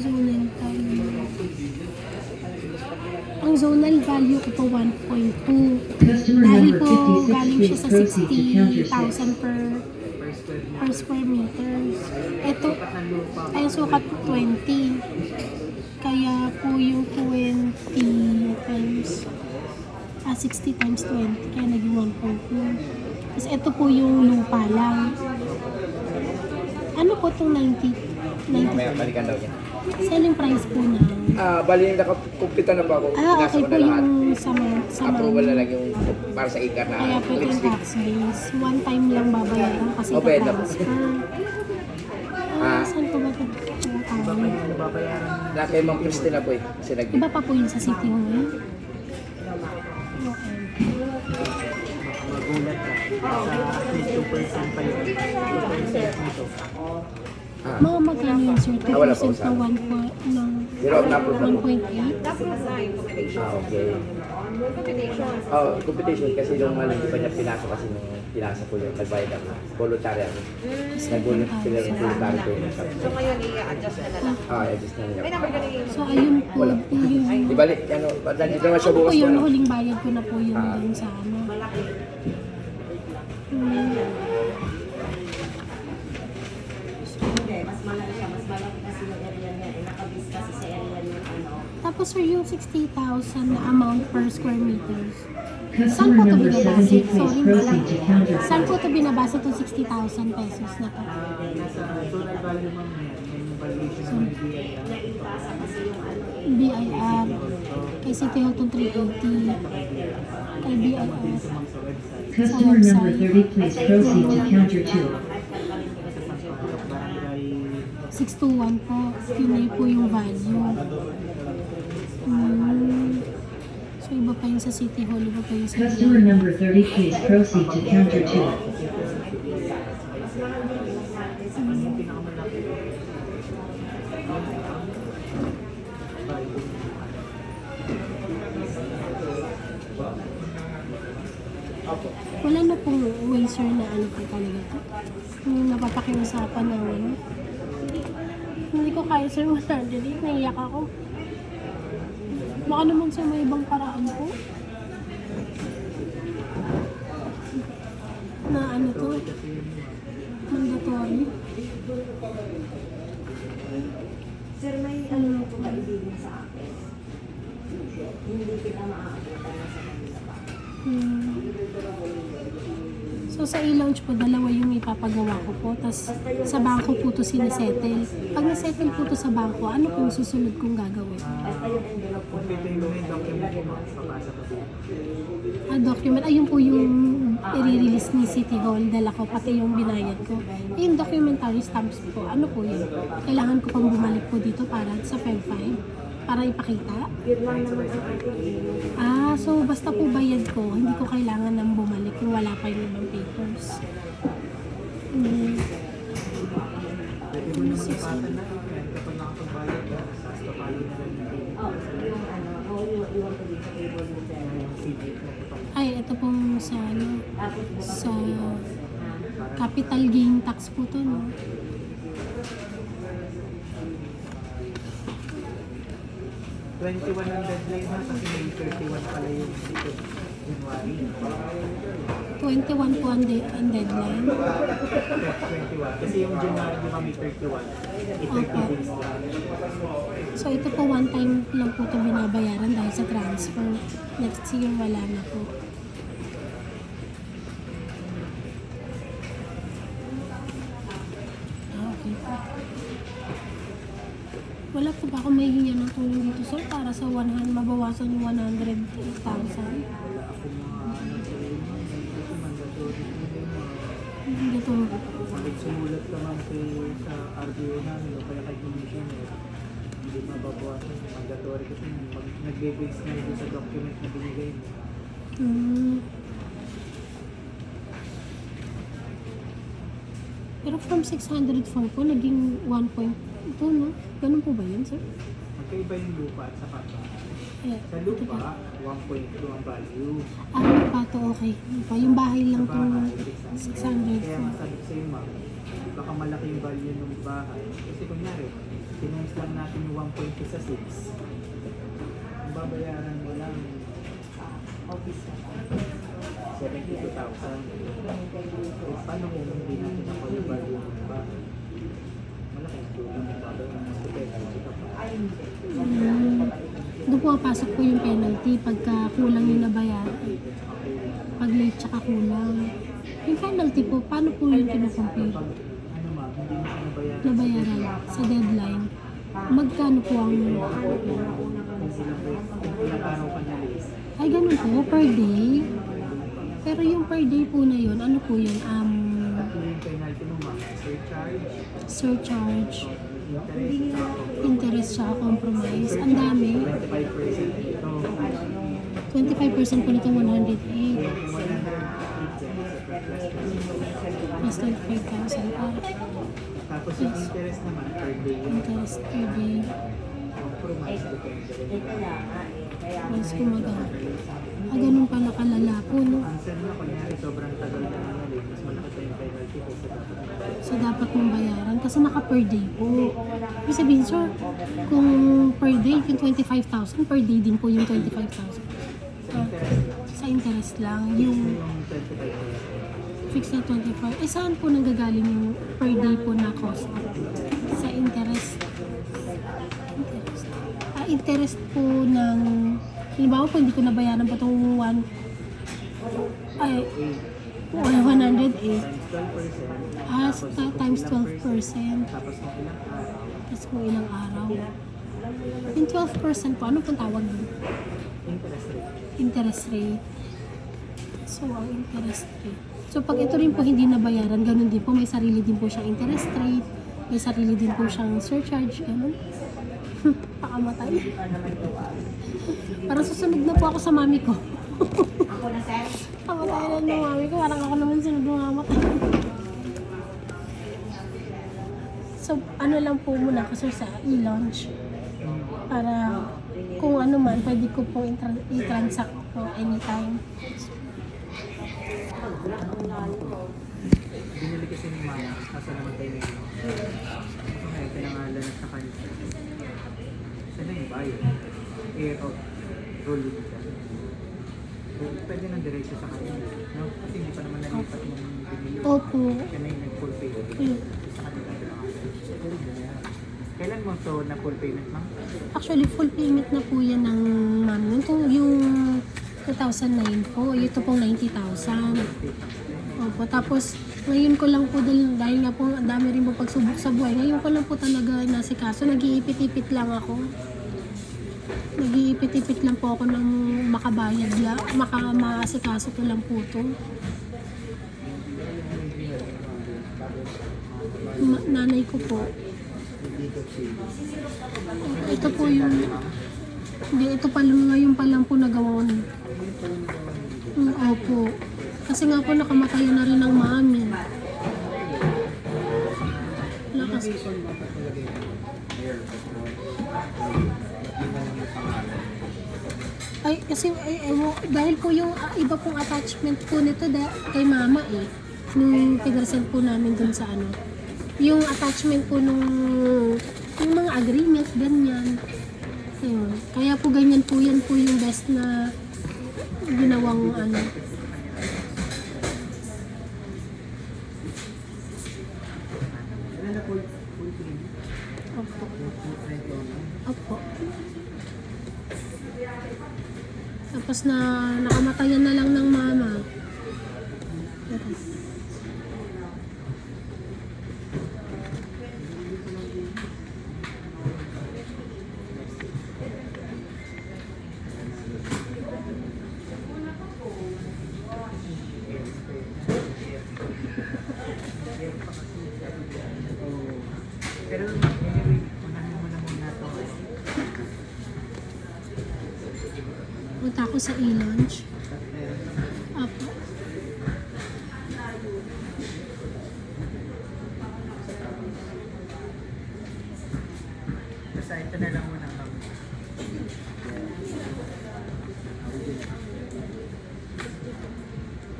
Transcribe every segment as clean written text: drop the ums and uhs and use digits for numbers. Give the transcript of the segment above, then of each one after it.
Zonal value. Ang zonal value ko po 1.2. Customer Dahil number po 56, galing siya please sa proceed to counter 60,000 6. per square meters. Ito, ay sukat po 20. Kaya po yung 20 times 60 times 20, kaya naging 1.2. Tapos ito po yung lupa lang. Ano po itong 90? Mamaya balikan daw niya. Selling price po na. Bali yung nakakumpita na ba ako? Okay Pinasa ko po na lahat. yung sa Approval na lang yung para sa ikar na kaya po yung lipstick. tax base. One time lang babayaran kasi Pwede. transfer. Saan po ba ito? Na kay Ma'am Christina po eh. Kasi Iba pa po yun sa City Hall. Okay. Magulat ka. Sa at least 2% pa yun. 2% nito. Mga magkano yun, sir? 2% Wala pa na usapan. 1 ng Pero na-approve na po. 1.8? Okay. Competition kasi nung hindi pa niya pinasa kasi nung pinasa ko yung nagbayad ako. Voluntary ako. Voluntary ko yung sabi. So ngayon, i-adjust na lang. Adjust na niya. May number ka na yung... So, ayun po. Wala. Yung, Di balik, ano, dito naman siya ano po bukas yung po. huling bayad ko na po yung dun sa ano. Mas malaki siya, mas malaki kasi yung area niya, nakabis kasi sa area niya, Tapos sir, yung 60,000 na amount per square meters. Saan Customer po ito number binabase? 70, please proceed to counter Saan 6. po ito binabase itong 60,000 pesos na to? Nasa total value mo yan. Yan yung valuation ng BIR. BIR. Kay City Hall itong 380. Kay BIR. Customer number 30, please proceed to counter 2. 621 po. Yun po yung value. So iba pa yun sa City Hall, iba pa yun sa Customer number 30, please proceed to counter 2. Wala na pong way, sir, na ano po talaga to. Yung napapakiusapan ng ano. Hindi ko kaya, sir, 100. Naiyak ako. Baka naman, sir, may ibang paraan po. Na ano to? Mandatory. Sir, may ano po maibigin sa akin. Hindi kita maaabutan na sa kanila pa. So sa e-launch po, dalawa yung ipapagawa ko po. Tapos sa bangko po to sinisettle. Pag nasettle po to sa bangko, ano po yung susunod kong gagawin? Basta yung envelope po. Kung ito yung document mo, papasa ko dito. Document, ayun po yung i-release ni City Hall, dala ko, pati yung binayad ko. Yung documentary stamps po, ano po yun? Kailangan ko pang bumalik po dito para sa Feb 5 para ipakita? Yun lang naman ang ating So basta po bayad ko, hindi ko kailangan nang bumalik kung wala pa yung ibang papers. Pwede mo nang ipatan na. Kahit kapag nakapagbayad ka, sas ka palo na lang yung payment. yung ano, iwan ko dito sa table mo sir. Yung CD na kapag Ay, ito pong sa ano, Tapos sa capital gain tax po to, no? 21 ang deadline na kasi may 31 pala yung dito. January. 21 po ang deadline. 21. Kasi yung January di ba may 31. Eh, 30 days lang. So ito po one time lang po ito binabayaran dahil sa transfer. Next year wala na po. Okay po. Wala po ba akong mahihingi ng tulong dito, sir, para sa 100, mabawasan yung 108,000? Hindi to. Sumulat ka man sa RDO namin o kaya kay commissioner, hindi mababawasan yung mandatory kasi nagbe-base na yun sa document na binigay mo. Pero from 604 po, naging 1.2, no? Ganun po ba yun, sir? Magkaiba yung lupa at sa papa. Sa Ito lupa, ba? 1.2 ang value. Lupa to, okay. Lupa. Yung bahay lang Sa to, bahay, 600 Kaya po. masabi ko sa'yo ma'am, baka malaki yung value ng bahay. Kasi kunyari, tinulis lang natin yung 1.2 sa 6. Ang babayaran mo lang Office na pa. 72,000. Eh, paano kung hindi natin ako yung value ng iba? Malaking tulong yung babayaran mo sa penalty ka pa. Ay, hindi. Doon pumapasok po yung penalty pagka kulang yung nabayaran. Pag late tsaka kulang. Yung penalty po, paano po yung kinukumpir? Pag ano ma'am, hindi mo siya nabayaran Nabayaran sa deadline. Magkano po ang... kung ilang araw ka na late. Ay, ganun po, per day. Pero yung per day po na yun, ano po yun? Tatlo yung penalty mo ma'am. Surcharge, Interest, interest tsaka compromise. Ang dami. 25% ito. 25% po nitong 108. 108 Plus 25,000 pa. Tapos yung interest naman per day yun. Interest per day. Compromise depende rin. Kaya nga eh. Kaya nga Mas kumagal. Ah, ganun pala kalala po, no? Ang sen na kunyari sobrang tagal na nga late, mas malaki pa yung penalty kaysa dapat. So, dapat mong bayaran kasi naka per day po. Ibig sabihin, sir, kung per day, yung 25,000, per day din po yung 25,000. Sa interest lang, yung Yung 25%. fixed na 25. Eh, saan po nanggagaling yung per day po na cost? Sa interest. Interest. Ah, interest po ng... Halimbawa po, hindi ko nabayaran po itong 108. Times 12%. Times 12%. Tapos kung ilang araw, Tapos kung ilang araw. Yung 12% po, ano pong tawag doon? interest rate. Interest rate. So, ang interest rate. So, pag ito rin po hindi nabayaran, ganun din po. May sarili din po siyang interest rate. May sarili din po siyang surcharge. Ganun. Pakamatay. Parang susunod na po ako sa mami ko. ako na sir. Pakamatay na ng mami ko. Parang ako naman sunod ng mamatay. So, ano lang po muna kasi sa e-launch. Para kung ano man, pwede ko pong i-transact po anytime. Binili kasi ni mama, kaso namatay na yun. Kaya pinangalan sa kanya. Saan na yung bayo? Eh, roll yun siya. Pwede nang diretso sa kanya. No? Kasi hindi pa naman nalipat yung binili. Opo. Kaya na yung nag-full pay. Ayun. Sa kanila pinangalan. Kailan mo to na full payment, ma'am? Actually, full payment na po yan ng mami. Yung 2009 po, ito pong 90,000. Opo, tapos ngayon ko lang po dahil nga po ang dami rin po pagsubok sa buhay. Ngayon ko lang po talaga nasikaso. Nag-iipit-ipit lang ako. Nag-iipit-ipit lang po ako ng makabayad lang. Maasikaso ko lang po ito. Nanay ko po. Ito po yung... Hindi, ito pa lang ngayon pa lang po nagawa ko. Opo. Kasi nga po nakamatayan na rin ng mami. Lakas. Ay, kasi dahil po yung iba pong attachment po nito kay mama eh. Nung pinresent po namin dun sa ano. Yung attachment po nung yung mga agreement, ganyan. Ayun. Kaya po ganyan po yan po yung best na ginawang ano. Kailan na full payment? Opo. Opo. Tapos na nakamatayan na lang ng mama. Pero anyway, unahin mo na muna ito. Punta ako sa e-launch. Opo. Basta ito na lang muna kami.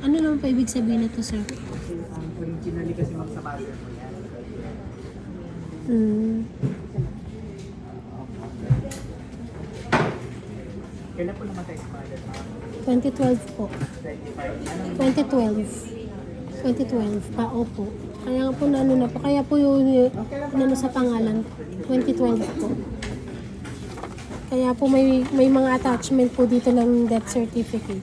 Ano naman pa ibig sabihin nito, sir? Kasi ang originally kasi magsabayan mo yan. Hmm. Kailan po namatay si mother, ma'am? 2012 po. 2012. 2012 pa, opo. Kaya nga po na ano na po. Kaya po yung ano sa pangalan, 2012 po. Kaya po may mga attachment po dito ng death certificate.